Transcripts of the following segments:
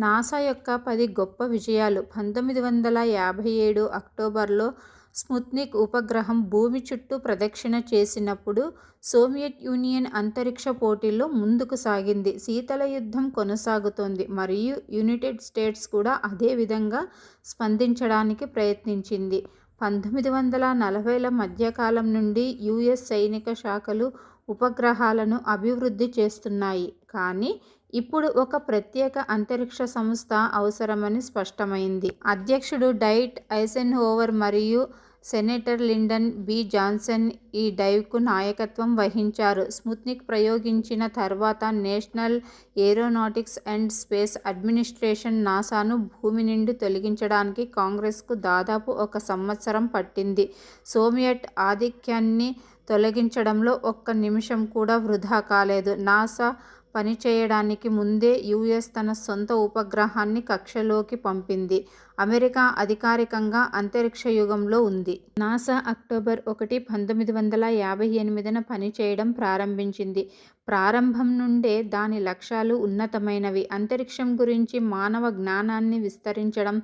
NASA యొక్క 10 గొప్ప విజయాలు 1957 అక్టోబర్లో స్పుత్నిక్ ఉపగ్రహం భూమి చుట్టూ ప్రదక్షిణ చేసినప్పుడు సోవియట్ యూనియన్ అంతరిక్ష పోటీల్లో ముందుకు సాగింది. శీతల యుద్ధం కొనసాగుతోంది మరియు యునైటెడ్ స్టేట్స్ కూడా అదే విధంగా స్పందించడానికి ప్రయత్నించింది. 1940ల మధ్యకాలం నుండి యుఎస్ సైనిక శాఖలు ఉపగ్రహాలను అభివృద్ధి చేస్తున్నాయి, కానీ ఇప్పుడు ఒక ప్రత్యేక అంతరిక్ష సంస్థ అవసరమని స్పష్టమైంది. అధ్యక్షుడు డైట్ ఐసెన్హోవర్ మరియు సెనేటర్ లిండన్ బి జాన్సన్ ఈ డైవ్కు నాయకత్వం వహించారు. స్పుత్నిక్ ప్రయోగించిన తర్వాత National Aeronautics and Space Administration నాసాను భూమి నుండి తొలగించడానికి కాంగ్రెస్కు దాదాపు 1 సంవత్సరం పట్టింది. సోవియట్ ఆధిక్యాన్ని తొలగించడంలో ఒక్క నిమిషం కూడా వృధా కాలేదు. నాసా పనిచేయడానికి ముందే యుఎస్ తన సొంత ఉపగ్రహాన్ని కక్షలోకి పంపింది. అమెరికా అధికారికంగా అంతరిక్ష యుగంలో ఉంది. నాసా అక్టోబర్ 1, 1958న పనిచేయడం ప్రారంభించింది. ప్రారంభం నుండే దాని లక్ష్యాలు ఉన్నతమైనవి. అంతరిక్షం గురించి మానవ జ్ఞానాన్ని విస్తరించడం,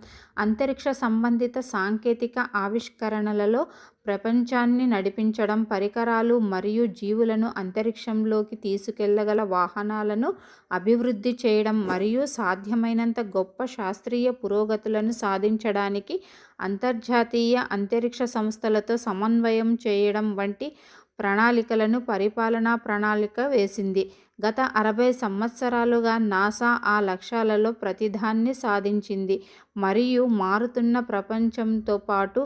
అంతరిక్ష సంబంధిత సాంకేతిక ఆవిష్కరణలలో ప్రపంచాన్ని నడిపించడం, పరికరాలు మరియు జీవులను అంతరిక్షంలోకి తీసుకెళ్లగల వాహనాలను అభివృద్ధి చేయడం మరియు సాధ్యమైనంత గొప్ప శాస్త్రీయ పురోగతులను సాధించడానికి అంతర్జాతీయ అంతరిక్ష సంస్థలతో సమన్వయం చేయడం వంటి ప్రణాళికలను పరిపాలనా ప్రణాళిక వేసింది. గత 60 సంవత్సరాలుగా నాసా ఆ లక్ష్యాలలో ప్రతిదాన్ని సాధించింది మరియు మారుతున్న ప్రపంచంతో పాటు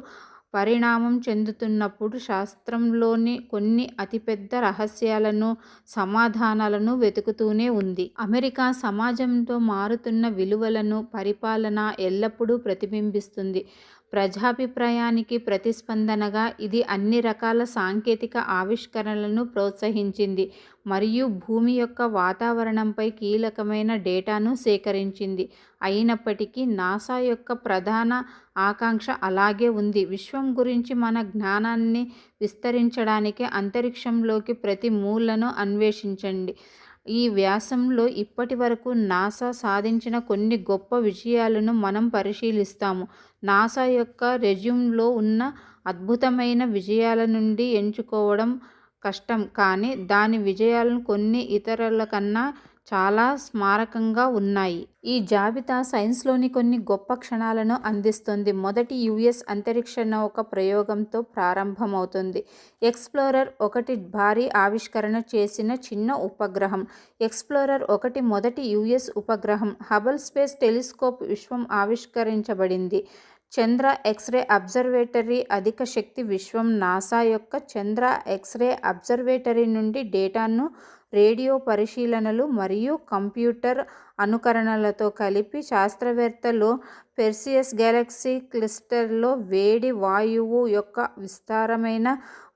పరిణామం చెందుతున్నప్పుడు శాస్త్రంలోని కొన్ని అతిపెద్ద రహస్యాలను, సమాధానాలను వెతుకుతూనే ఉంది. అమెరికా సమాజంతో మారుతున్న విలువలను పరిపాలన ఎల్లప్పుడూ ప్రతిబింబిస్తుంది. ప్రజాభిప్రాయానికి ప్రతిస్పందనగా ఇది అన్ని రకాల సాంకేతిక ఆవిష్కరణలను ప్రోత్సహించింది మరియు భూమి యొక్క వాతావరణంపై కీలకమైన డేటాను సేకరించింది. అయినప్పటికీ నాసా యొక్క ప్రధాన ఆకాంక్ష అలాగే ఉంది: విశ్వం గురించి మన జ్ఞానాన్ని విస్తరించడానికి అంతరిక్షంలోకి ప్రతి మూలను అన్వేషించండి. ఈ వ్యాసంలో ఇప్పటి వరకు నాసా సాధించిన కొన్ని గొప్ప విజయాలను మనం పరిశీలిస్తాము. నాసా యొక్క రెజ్యూమ్లో ఉన్న అద్భుతమైన విజయాల నుండి ఎంచుకోవడం కష్టం, కానీ దాని విజయాలు కొన్ని ఇతరులకన్నా చాలా స్మారకంగా ఉన్నాయి. ఈ జాబితా సైన్స్లోని కొన్ని గొప్ప క్షణాలను అందిస్తుంది. మొదటి యుఎస్ అంతరిక్ష నౌక ప్రయోగంతో ప్రారంభమవుతుంది. ఎక్స్‌ప్లోరర్-1 భారీ ఆవిష్కరణ చేసిన చిన్న ఉపగ్రహం. ఎక్స్‌ప్లోరర్-1 మొదటి యుఎస్ ఉపగ్రహం. హబుల్ స్పేస్ టెలిస్కోప్ విశ్వం ఆవిష్కరించబడింది. చంద్ర ఎక్స్-రే అబ్జర్వేటరీ అధిక శక్తి విశ్వం నాసా యొక్క చంద్ర ఎక్స్-రే అబ్జర్వేటరీ నుండి డేటాను రేడియో పరిశీలనలు మరియు కంప్యూటర్ అనుకరణలతో కలిపి శాస్త్రవేత్తలు పెర్సియస్ గెలాక్సీ క్లస్టర్లో వేడి వాయువు యొక్క విస్తారమైన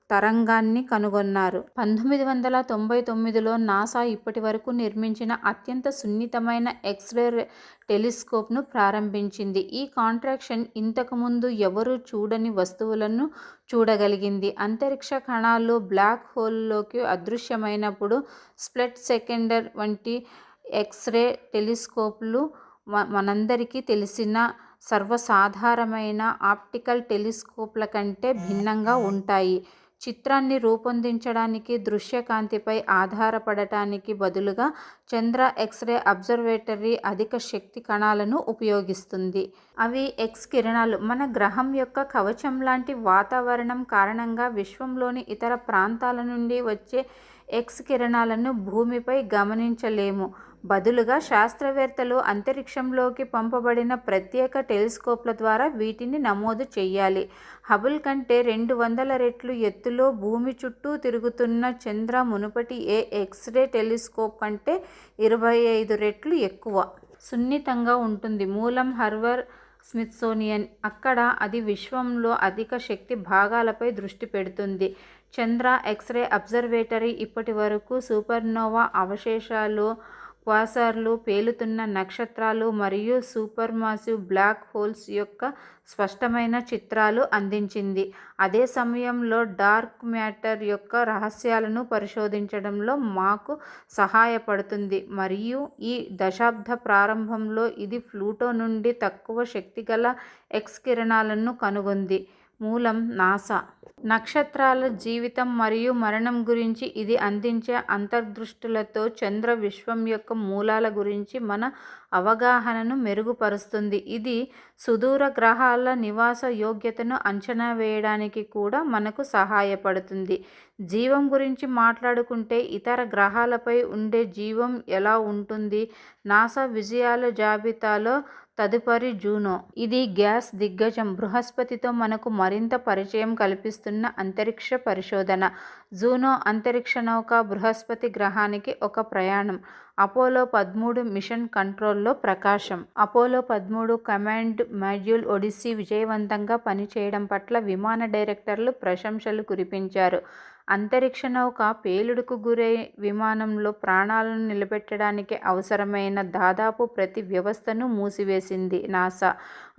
తరంగాన్ని కనుగొన్నారు. 1999లో నాసా ఇప్పటివరకు నిర్మించిన అత్యంత సున్నితమైన ఎక్స్-రే టెలిస్కోప్ను ప్రారంభించింది. ఈ కాంట్రాక్షన్ ఇంతకుముందు ఎవరూ చూడని వస్తువులను చూడగలిగింది. అంతరిక్ష కణాలు బ్లాక్ హోల్లోకి అదృశ్యమైనప్పుడు స్ప్లిట్ సెకండర్ వంటి ఎక్స్-రే టెలిస్కోప్లు మనందరికీ తెలిసిన సర్వసాధారణమైన ఆప్టికల్ టెలిస్కోప్ల కంటే భిన్నంగా ఉంటాయి. చిత్రాన్ని రూపొందించడానికి దృశ్యకాంతిపై ఆధారపడటానికి బదులుగా చంద్ర ఎక్స్-రే అబ్జర్వేటరీ అధిక శక్తి కణాలను ఉపయోగిస్తుంది. అవి ఎక్స్ కిరణాలు. మన గ్రహం యొక్క కవచం లాంటి వాతావరణం కారణంగా విశ్వంలోని ఇతర ప్రాంతాల నుండి వచ్చే ఎక్స్ కిరణాలను భూమిపై గమనించలేము. బదులుగా శాస్త్రవేత్తలు అంతరిక్షంలోకి పంపబడిన ప్రత్యేక టెలిస్కోప్ల ద్వారా వీటిని నమోదు చేయాలి. హబుల్ కంటే 200 రెట్లు ఎత్తులో భూమి చుట్టూ తిరుగుతున్న చంద్ర మునుపటి ఏ ఎక్స్-రే టెలిస్కోప్ కంటే 25 రెట్లు ఎక్కువ సున్నితంగా ఉంటుంది. మూలం హార్వర్ స్మిత్సోనియన్. అక్కడ అది విశ్వంలో అధిక శక్తి భాగాలపై దృష్టి పెడుతుంది. చంద్ర ఎక్స్-రే అబ్జర్వేటరీ ఇప్పటి వరకు సూపర్నోవా అవశేషాలు, క్వాసార్లు, పేలుతున్న నక్షత్రాలు మరియు సూపర్మాసివ్ బ్లాక్ హోల్స్ యొక్క స్పష్టమైన చిత్రాలు అందించింది. అదే సమయంలో డార్క్ మ్యాటర్ యొక్క రహస్యాలను పరిశోధించడంలో మాకు సహాయపడుతుంది మరియు ఈ దశాబ్ద ప్రారంభంలో ఇది ప్లూటో నుండి తక్కువ శక్తిగల ఎక్స్ కిరణాలను కనుగొంది. మూలం నాసా. నక్షత్రాల జీవితం మరియు మరణం గురించి ఇది అందించే అంతర్దృష్టులతో చంద్ర విశ్వం యొక్క మూలాల గురించి మన అవగాహనను మెరుగుపరుస్తుంది. ఇది సుదూర గ్రహాల నివాస యోగ్యతను అంచనా వేయడానికి కూడా మనకు సహాయపడుతుంది. జీవం గురించి మాట్లాడుకుంటే ఇతర గ్రహాలపై ఉండే జీవం ఎలా ఉంటుంది? నాసా విజయాల జాబితాలో తదుపరి జూనో. ఇది గ్యాస్ దిగ్గజం. బృహస్పతితో మనకు మరింత పరిచయం కల్పిస్తున్న అంతరిక్ష పరిశోధన. జూనో అంతరిక్ష నౌక బృహస్పతి గ్రహానికి ఒక ప్రయాణం. అపోలో 13 మిషన్ కంట్రోల్లో ప్రకాశం. అపోలో 13 కమాండ్ మాడ్యూల్ ఒడిస్సీ విజయవంతంగా పనిచేయడం పట్ల విమాన డైరెక్టర్లు ప్రశంసలు కురిపించారు. అంతరిక్ష నౌక పేలుడుకు గురై విమానంలో ప్రాణాలను నిలబెట్టడానికి అవసరమైన దాదాపు ప్రతి వ్యవస్థను మూసివేసింది నాసా.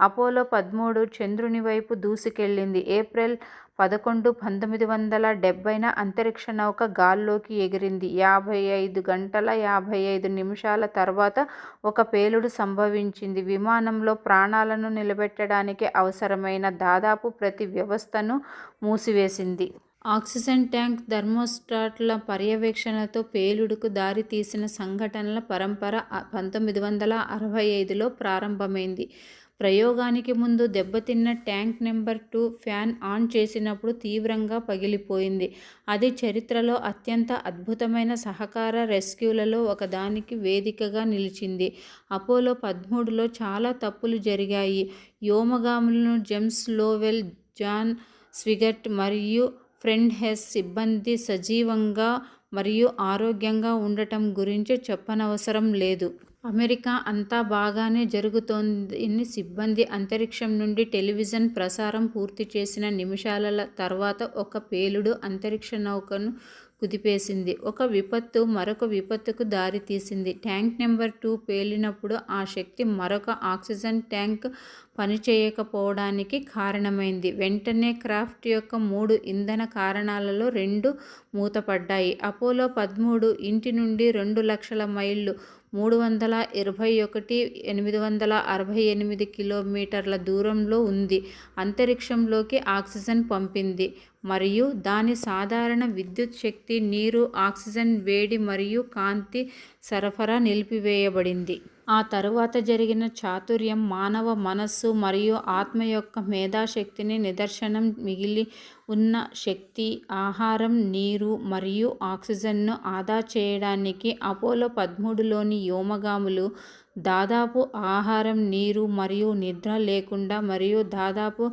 అపోలో 13 చంద్రుని వైపు దూసుకెళ్లింది. ఏప్రిల్ 11, 1970న అంతరిక్ష నౌక గాల్లోకి ఎగిరింది. 55 గంటల 55 నిమిషాల తర్వాత ఒక పేలుడు సంభవించింది. విమానంలో ప్రాణాలను నిలబెట్టడానికి అవసరమైన దాదాపు ప్రతి వ్యవస్థను మూసివేసింది. ఆక్సిజన్ ట్యాంక్, థర్మోస్టాట్ల పర్యవేక్షణతో పేలుడుకు దారితీసిన సంఘటనల పరంపర 1965లో ప్రారంభమైంది. ప్రయోగానికి ముందు దెబ్బతిన్న ట్యాంక్ నెంబర్ 2 ఫ్యాన్ ఆన్ చేసినప్పుడు తీవ్రంగా పగిలిపోయింది. అది చరిత్రలో అత్యంత అద్భుతమైన సహకార రెస్క్యూలలో ఒకదానికి వేదికగా నిలిచింది. అపోలో 13లో చాలా తప్పులు జరిగాయి. వ్యోమగాములను జేమ్స్ లోవెల్, జాన్ స్విగట్ మరియు ఫ్రెడ్ హెస్ సిబ్బంది సజీవంగా మరియు ఆరోగ్యంగా ఉండటం గురించి చెప్పనవసరం లేదు. అమెరికా అంతా బాగానే జరుగుతోందని సిబ్బంది అంతరిక్షం నుండి టెలివిజన్ ప్రసారం పూర్తి చేసిన నిమిషాల తర్వాత ఒక పేలుడు అంతరిక్ష నౌకను కుదిపేసింది. ఒక విపత్తు మరొక విపత్తుకు దారితీసింది. ట్యాంక్ నెంబర్ 2 పేలినప్పుడు ఆ శక్తి మరొక ఆక్సిజన్ ట్యాంక్ పనిచేయకపోవడానికి కారణమైంది. వెంటనే క్రాఫ్ట్ యొక్క 3 ఇంధన కారణాలలో 2 మూతపడ్డాయి. అపోలో 13 ఇంటి నుండి 2,00,000 మైళ్ళు 321,868 కిలోమీటర్ల దూరంలో ఉంది. అంతరిక్షంలోకి ఆక్సిజన్ పంపింది మరియు దాని సాధారణ విద్యుత్ శక్తి, నీరు, ఆక్సిజన్, వేడి మరియు కాంతి సరఫరా నిలిపివేయబడింది. ఆ తరువాత జరిగిన చాతుర్యం మానవ మనస్సు మరియు ఆత్మ యొక్క మేధాశక్తిని నిదర్శనం. మిగిలి ఉన్న శక్తి, ఆహారం, నీరు మరియు ఆక్సిజన్ను ఆదా చేయడానికి అపోలో 13లోని వ్యోమగాములు దాదాపు ఆహారం, నీరు మరియు నిద్ర లేకుండా మరియు దాదాపు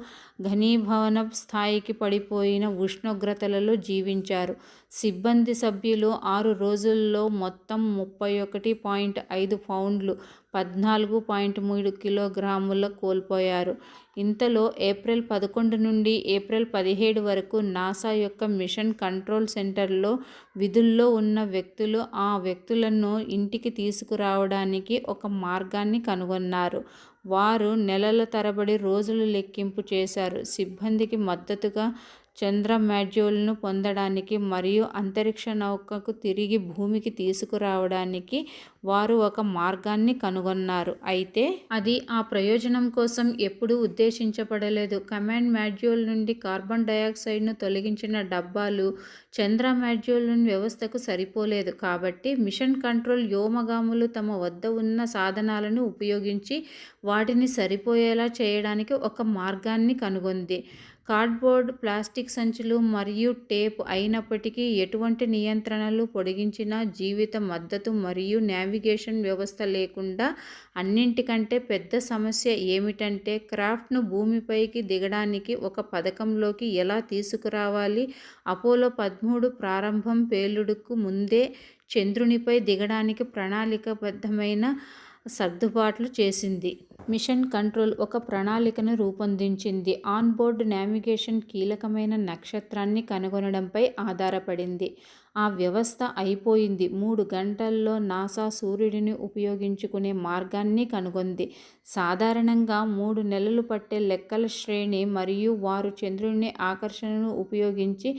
ఘనీభవన స్థాయికి పడిపోయిన ఉష్ణోగ్రతలలో జీవించారు. సిబ్బంది సభ్యులు 6 రోజుల్లో మొత్తం 31.5 పౌండ్లు 14.3 కిలోగ్రాముల కోల్పోయారు. ఇంతలో ఏప్రిల్ 11 నుండి ఏప్రిల్ 17 వరకు నాసా యొక్క మిషన్ కంట్రోల్ సెంటర్లో విధుల్లో ఉన్న వ్యక్తులు ఆ వ్యక్తులను ఇంటికి తీసుకురావడానికి ఒక మార్గాన్ని కనుగొన్నారు. వారు నెలల తరబడి రోజులు లెక్కింపు చేశారు. సిబ్బందికి మద్దతుగా చంద్ర మాడ్యూల్ను పొందడానికి మరియు అంతరిక్ష నౌకకు తిరిగి భూమికి తీసుకురావడానికి వారు ఒక మార్గాన్ని కనుగొన్నారు. అయితే అది ఆ ప్రయోజనం కోసం ఎప్పుడూ ఉద్దేశించబడలేదు. కమాండ్ మాడ్యూల్ నుండి కార్బన్ డయాక్సైడ్ను తొలగించిన డబ్బాలు చంద్ర మాడ్యూల్ వ్యవస్థకు సరిపోలేదు. కాబట్టి మిషన్ కంట్రోల్ వ్యోమగాములు తమ వద్ద ఉన్న సాధనాలను ఉపయోగించి వాటిని సరిపోయేలా చేయడానికి ఒక మార్గాన్ని కనుగొంది. కార్డ్బోర్డ్, ప్లాస్టిక్ సంచులు మరియు టేప్. అయినప్పటికీ ఎటువంటి నియంత్రణలు, పొడిగించిన జీవిత మద్దతు మరియు నావిగేషన్ వ్యవస్థ లేకుండా అన్నింటికంటే పెద్ద సమస్య ఏమిటంటే క్రాఫ్ట్ను భూమిపైకి దిగడానికి ఒక పథకంలోకి ఎలా తీసుకురావాలి. అపోలో 13 ప్రారంభం పేలుడుకు ముందే చంద్రునిపై దిగడానికి ప్రణాళికాబద్ధమైన సర్దుబాట్లు చేసింది. మిషన్ కంట్రోల్ ఒక ప్రణాళికను రూపొందించింది. ఆన్-బోర్డ్ నావిగేషన్ కీలకమైన నక్షత్రాన్ని కనుగొనడంపై ఆధారపడింది. ఆ వ్యవస్థ అయిపోయింది. 3 గంటల్లో నాసా సూర్యుడిని ఉపయోగించుకునే మార్గాన్ని కనుగొంది. సాధారణంగా 3 నెలలు పట్టే లెక్కల శ్రేణి మరియు వారు చంద్రుని ఆకర్షణను ఉపయోగించి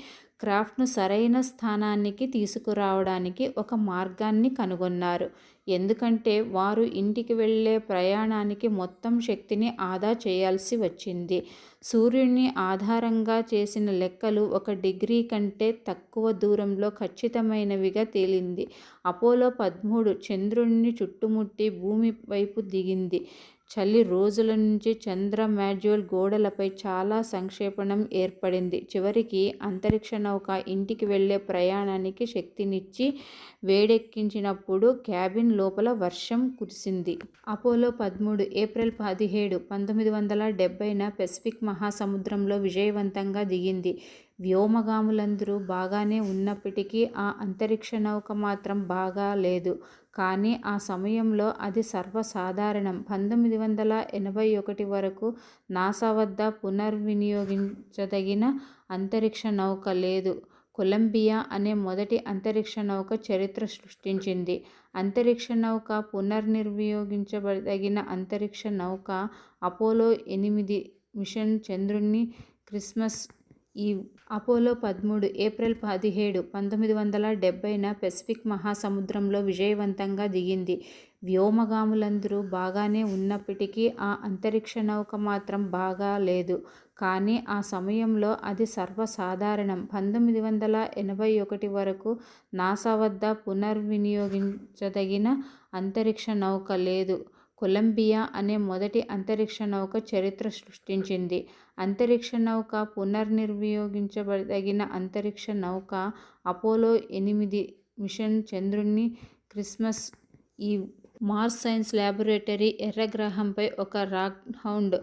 క్రాఫ్ట్ను సరైన స్థానానికి తీసుకురావడానికి ఒక మార్గాన్ని కనుగొన్నారు. ఎందుకంటే వారు ఇంటికి వెళ్ళే ప్రయాణానికి మొత్తం శక్తిని ఆదా చేయాల్సి వచ్చింది. సూర్యుడిని ఆధారంగా చేసిన లెక్కలు 1 డిగ్రీ కంటే తక్కువ దూరంలో ఖచ్చితమైనవిగా తేలింది. అపోలో 13 చంద్రుడిని చుట్టుముట్టి భూమి వైపు దిగింది. చలి రోజుల నుంచి చంద్ర మాడ్యూల్ గోడలపై చాలా సంక్షేపణం ఏర్పడింది. చివరికి అంతరిక్ష నౌక ఇంటికి వెళ్ళే ప్రయాణానికి శక్తినిచ్చి వేడెక్కించినప్పుడు క్యాబిన్ లోపల వర్షం కురిసింది. అపోలో 13 ఏప్రిల్ 17, 1970న పెసిఫిక్ మహాసముద్రంలో విజయవంతంగా దిగింది. వ్యోమగాములందరూ బాగానే ఉన్నప్పటికీ ఆ అంతరిక్ష నౌక మాత్రం బాగా లేదు. కానీ ఆ సమయంలో అది సర్వసాధారణం. 1981 వరకు నాసా వద్ద పునర్వినియోగించదగిన అంతరిక్ష నౌక లేదు. కొలంబియా అనే మొదటి అంతరిక్ష నౌక చరిత్ర సృష్టించింది. అంతరిక్ష నౌక పునర్వినియోగించదగిన అంతరిక్ష నౌక అపోలో 8 మిషన్ చంద్రుని క్రిస్మస్ ఈవ్. అపోలో 13 ఏప్రిల్ 17, 1970న పెసిఫిక్ మహాసముద్రంలో విజయవంతంగా దిగింది. వ్యోమగాములందరూ బాగానే ఉన్నప్పటికీ ఆ అంతరిక్ష నౌక మాత్రం బాగా లేదు. కానీ ఆ సమయంలో అది సర్వసాధారణం. 1981 వరకు నాసా వద్ద పునర్వినియోగించదగిన అంతరిక్ష నౌక లేదు. కొలంబియా అనే మొదటి అంతరిక్ష నౌక చరిత్ర సృష్టించింది. అంతరిక్ష నౌక పునర్వినియోగించదగిన అంతరిక్ష నౌక అపోలో 8 మిషన్ చంద్రుని క్రిస్మస్ ఈవ్. మార్స్ సైన్స్ లాబొరేటరీ ఎర్రగ్రహంపై ఒక రాక్హౌండ్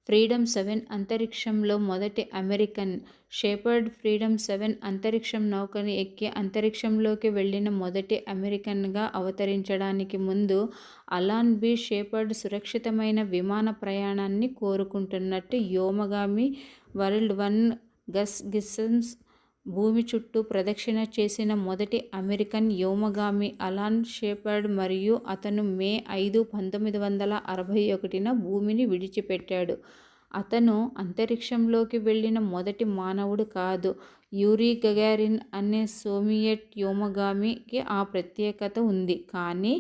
ఫ్రీడమ్ 7 అంతరిక్షంలో మొదటి అమెరికన్. షెపర్డ్ ఫ్రీడమ్ 7 అంతరిక్ష నౌకను ఎక్కి అంతరిక్షంలోకి వెళ్లిన మొదటి అమెరికన్గా అవతరించడానికి ముందు అలాన్ బి. షెపర్డ్ సురక్షితమైన విమాన ప్రయాణాన్ని కోరుకుంటున్నట్టు వ్యోమగామి వరల్డ్ 1 గస్ గ్రిసమ్స్ భూమి చుట్టూ ప్రదక్షిణ చేసిన మొదటి అమెరికన్ వ్యోమగామి అలాన్ షెపర్డ్ మరియు అతను మే 5, 1961న భూమిని విడిచిపెట్టాడు. అతను అంతరిక్షంలోకి వెళ్లిన మొదటి మానవుడు కాదు. యూరీ గగారిన్ అనే సోవియట్ వ్యోమగామికి ఆ ప్రత్యేకత ఉంది. కానీ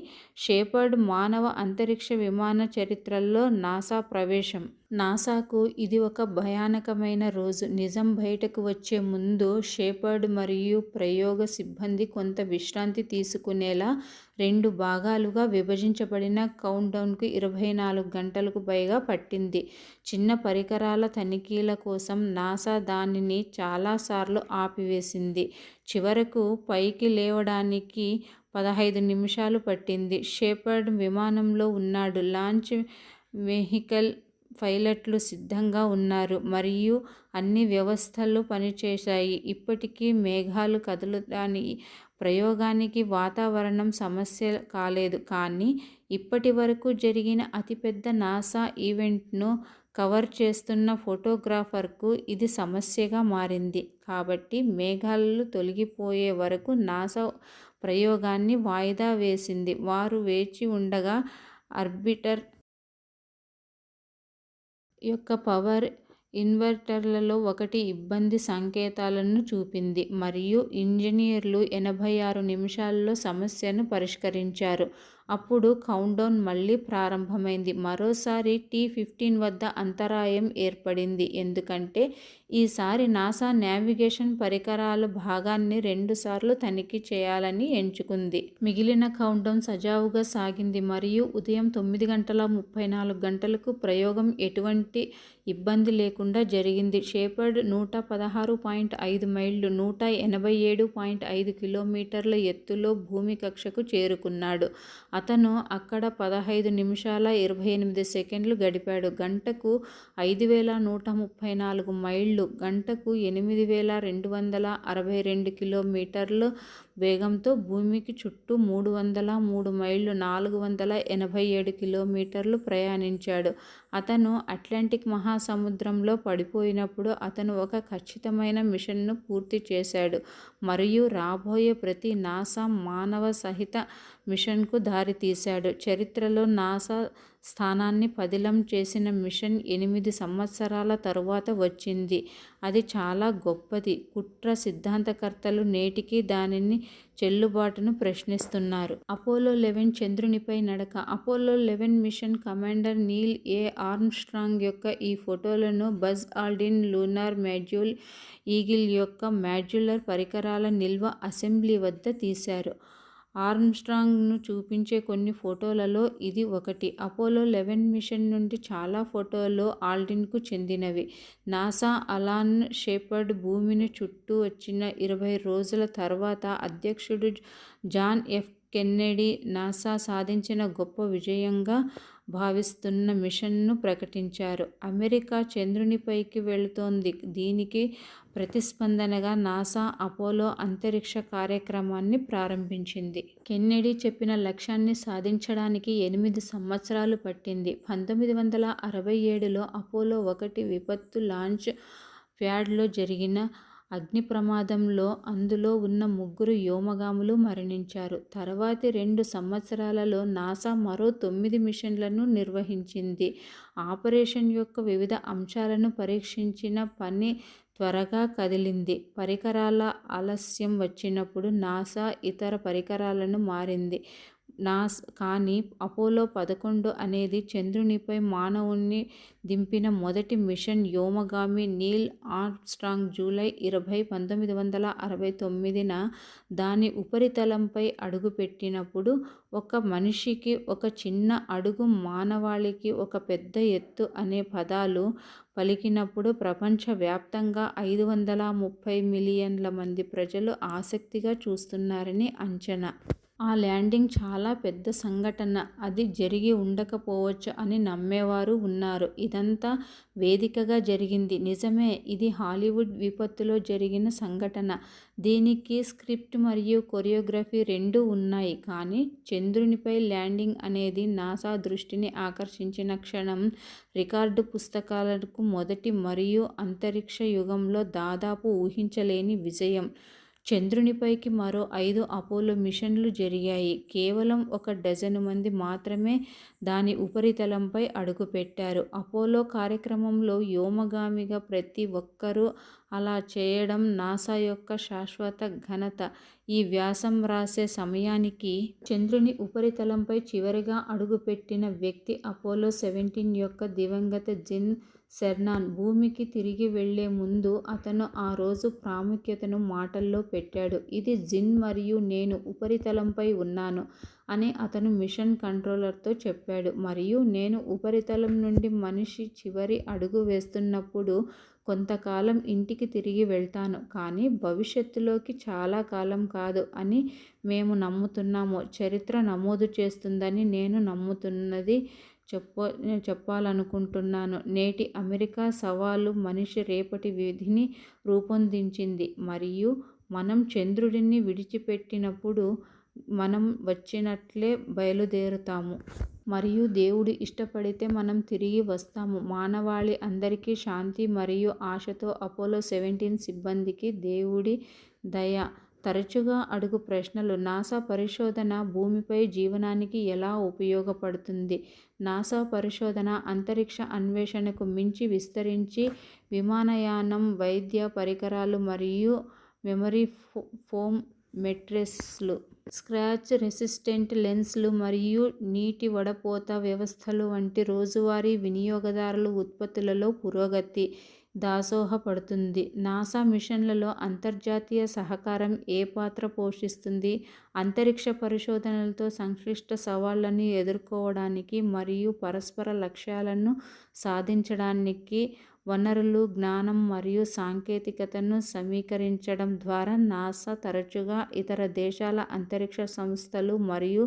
షెపర్డ్ మానవ అంతరిక్ష విమాన చరిత్రలో నాసా ప్రవేశం. నాసాకు ఇది ఒక భయానకమైన రోజు. నిజం బయటకు వచ్చే ముందు షెపర్డ్ మరియు ప్రయోగ సిబ్బంది కొంత విశ్రాంతి తీసుకునేలా 2 భాగాలుగా విభజించబడిన కౌంట్డౌన్కు 24 గంటలకు పైగా పట్టింది. చిన్న పరికరాల తనిఖీల కోసం నాసా దానిని చాలాసార్లు ఆపివేసింది. చివరకు పైకి లేవడానికి 15 నిమిషాలు పట్టింది. షెపర్డ్ విమానంలో ఉన్నాడు. లాంచ్ వెహికల్ పైలట్లు సిద్ధంగా ఉన్నారు మరియు అన్ని వ్యవస్థలు పనిచేశాయి. ఇప్పటికీ మేఘాలు కదలడాన్ని ప్రయోగానికి వాతావరణం సమస్య కాలేదు. కానీ ఇప్పటి వరకు జరిగిన అతిపెద్ద నాసా ఈవెంట్ను కవర్ చేస్తున్న ఫోటోగ్రాఫర్కు ఇది సమస్యగా మారింది. కాబట్టి మేఘాలు తొలగిపోయే వరకు నాసా ప్రయోగాన్ని వాయిదా వేసింది. వారు వేచి ఉండగా ఆర్బిటర్ యొక్క పవర్ ఇన్వర్టర్లలో ఒకటి ఇబ్బంది సంకేతాలను చూపింది మరియు ఇంజనీర్లు 86 నిమిషాల్లో సమస్యను పరిష్కరించారు. అప్పుడు కౌంట్డౌన్ మళ్లీ ప్రారంభమైంది. మరోసారి T-15 వద్ద అంతరాయం ఏర్పడింది. ఎందుకంటే ఈసారి నాసా నావిగేషన్ పరికరాల భాగాన్ని 2 సార్లు తనిఖీ చేయాలని ఎంచుకుంది. మిగిలిన కౌంట్డౌన్ సజావుగా సాగింది మరియు ఉదయం 9:34 ప్రయోగం ఎటువంటి ఇబ్బంది లేకుండా జరిగింది. షెపర్డ్ 116.5 మైళ్లు (187.5 కిలోమీటర్ల) ఎత్తులో భూమి కక్షకు చేరుకున్నాడు. అతను అక్కడ 15 నిమిషాల 28 సెకన్లు గడిపాడు. గంటకు 5,134 మైళ్లు, గంటకు 8,262 కిలోమీటర్లు వేగంతో భూమికి చుట్టూ 303 మైళ్ళు 487 కిలోమీటర్లు ప్రయాణించాడు. అతను అట్లాంటిక్ మహాసముద్రంలో పడిపోయినప్పుడు అతను ఒక ఖచ్చితమైన మిషన్ను పూర్తి చేశాడు మరియు రాబోయే ప్రతి నాసా మానవ సహిత మిషన్కు దారితీశాడు. చరిత్రలో నాసా స్థానాన్ని పదిలం చేసిన మిషన్ 8 సంవత్సరాల తరువాత వచ్చింది. అది చాలా గొప్పది. కుట్ర సిద్ధాంతకర్తలు నేటికీ దానిని చెల్లుబాటును ప్రశ్నిస్తున్నారు. అపోలో 11 చంద్రునిపై నడక. అపోలో 11 మిషన్ కమాండర్ నీల్ ఏ ఆర్మ్స్ట్రాంగ్ యొక్క ఈ ఫోటోలను buzz Aldrin lunar module eagle యొక్క మాడ్యులర్ పరికరాల నిల్వ అసెంబ్లీ వద్ద తీశారు. ఆర్మ్స్ట్రాంగ్ను చూపించే కొన్ని ఫోటోలలో ఇది ఒకటి. అపోలో 11 మిషన్ నుండి చాలా ఫోటోలు ఆల్డ్రిన్కు చెందినవి. నాసా అలాన్ షెపర్డ్ భూమిని చుట్టూ వచ్చిన 20 రోజుల తర్వాత అధ్యక్షుడు జాన్ ఎఫ్ కెన్నెడీ నాసా సాధించిన గొప్ప విజయంగా భావిస్తున్న మిషన్ను ప్రకటించారు. అమెరికా చంద్రునిపైకి వెళుతోంది. దీనికి ప్రతిస్పందనగా నాసా అపోలో అంతరిక్ష కార్యక్రమాన్ని ప్రారంభించింది. కెన్నెడీ చెప్పిన లక్ష్యాన్ని సాధించడానికి 8 సంవత్సరాలు పట్టింది. 1967లో అపోలో 1 విపత్తు లాంచ్ ప్యాడ్లో జరిగిన అగ్ని ప్రమాదంలో అందులో ఉన్న 3 వ్యోమగాములు మరణించారు. తర్వాతి 2 సంవత్సరాలలో నాసా మరో 9 మిషన్లను నిర్వహించింది. ఆపరేషన్ యొక్క వివిధ అంశాలను పరీక్షించిన పని త్వరగా కదిలింది. పరికరాల ఆలస్యం వచ్చినప్పుడు నాసా ఇతర పరికరాలను మారింది. కానీ అపోలో 11 అనేది చంద్రునిపై మానవుణ్ణి దింపిన మొదటి మిషన్. వ్యోమగామి నీల్ ఆర్మ్స్ట్రాంగ్ జూలై 20, 1969న దాని ఉపరితలంపై అడుగుపెట్టినప్పుడు ఒక మనిషికి ఒక చిన్న అడుగు, మానవాళికి ఒక పెద్ద ఎత్తు అనే పదాలు పలికినప్పుడు ప్రపంచవ్యాప్తంగా 530 మిలియన్ల మంది ప్రజలు ఆసక్తిగా చూస్తున్నారని అంచనా. ఆ ల్యాండింగ్ చాలా పెద్ద సంఘటన. అది జరిగి ఉండకపోవచ్చు అని నమ్మేవారు ఉన్నారు. ఇదంతా వేదికగా జరిగింది. నిజమే, ఇది హాలీవుడ్ విపత్తులో జరిగిన సంఘటన. దీనికి స్క్రిప్ట్ మరియు కొరియోగ్రఫీ రెండూ ఉన్నాయి. కానీ చంద్రునిపై ల్యాండింగ్ అనేది నాసా దృష్టిని ఆకర్షించిన క్షణం. రికార్డు పుస్తకాలకు మొదటి మరియు అంతరిక్ష యుగంలో దాదాపు ఊహించలేని విజయం. చంద్రునిపైకి మరో 5 అపోలో మిషన్లు జరిగాయి. కేవలం 1 డజను మంది మాత్రమే దాని ఉపరితలంపై అడుగుపెట్టారు. అపోలో కార్యక్రమంలో వ్యోమగామిగా ప్రతి ఒక్కరూ అలా చేయడం నాసా యొక్క శాశ్వత ఘనత. ఈ వ్యాసం రాసే సమయానికి చంద్రుని ఉపరితలంపై చివరిగా అడుగుపెట్టిన వ్యక్తి అపోలో 17 యొక్క దివంగత జిన్ సెర్నాన్. భూమికి తిరిగి వెళ్లే ముందు అతను ఆ రోజు ప్రాముఖ్యతను మాటల్లో పెట్టాడు. ఇది జిన్ మరియు నేను ఉపరితలంపై ఉన్నాను అని అతను మిషన్ కంట్రోలర్తో చెప్పాడు. మరియు నేను ఉపరితలం నుండి మనిషి చివరి అడుగు వేస్తున్నప్పుడు కొంతకాలం ఇంటికి తిరిగి వెళ్తాను, కానీ భవిష్యత్తులోకి చాలా కాలం కాదు అని మేము నమ్ముతున్నాము. చరిత్ర నమోదు చేస్తుందని నేను నమ్ముతున్నది చెప్పాలనుకుంటున్నాను. నేటి అమెరికా సవాలు మనిషి రేపటి విధిని రూపొందించింది మరియు మనం చంద్రుడిని విడిచిపెట్టినప్పుడు మనం వచ్చినట్లే బయలుదేరుతాము. మరియు దేవుడు ఇష్టపడితే మనం తిరిగి వస్తాము. మానవాళి అందరికీ శాంతి మరియు ఆశతో అపోలో 17 సిబ్బందికి దేవుడి దయ. తరచుగా అడుగు ప్రశ్నలు. నాసా పరిశోధన భూమిపై జీవనానికి ఎలా ఉపయోగపడుతుంది? నాసా పరిశోధన అంతరిక్ష అన్వేషణకు మించి విస్తరించి విమానయానం, వైద్య పరికరాలు మరియు మెమరీ ఫోమ్ మెట్రెస్లు, స్క్రాచ్ రెసిస్టెంట్ లెన్స్లు మరియు నీటి వడపోత వ్యవస్థలు వంటి రోజువారీ వినియోగదారుల ఉత్పత్తులలో పురోగతి దాసోహపడుతుంది. నాసా మిషన్లలో అంతర్జాతీయ సహకారం ఏ పాత్ర పోషిస్తుంది? అంతరిక్ష పరిశోధనలతో సంక్లిష్ట సవాళ్లను ఎదుర్కోవడానికి మరియు పరస్పర లక్ష్యాలను సాధించడానికి వనరులు, జ్ఞానం మరియు సాంకేతికతను సమీకరించడం ద్వారా నాసా తరచుగా ఇతర దేశాల అంతరిక్ష సంస్థలు మరియు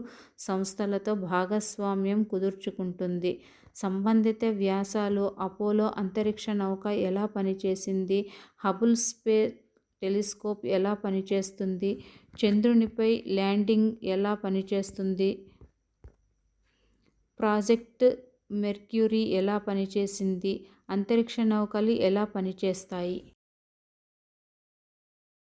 సంస్థలతో భాగస్వామ్యం కుదుర్చుకుంటుంది. సంబంధిత వ్యాసాలు. అపోలో అంతరిక్ష నౌక ఎలా పనిచేసింది? హబుల్ స్పేస్ టెలిస్కోప్ ఎలా పనిచేస్తుంది, చంద్రునిపై ల్యాండింగ్ ఎలా పనిచేస్తుంది, ప్రాజెక్ట్ మెర్క్యూరీ ఎలా పనిచేసింది, అంతరిక్ష నౌకలు ఎలా పనిచేస్తాయి.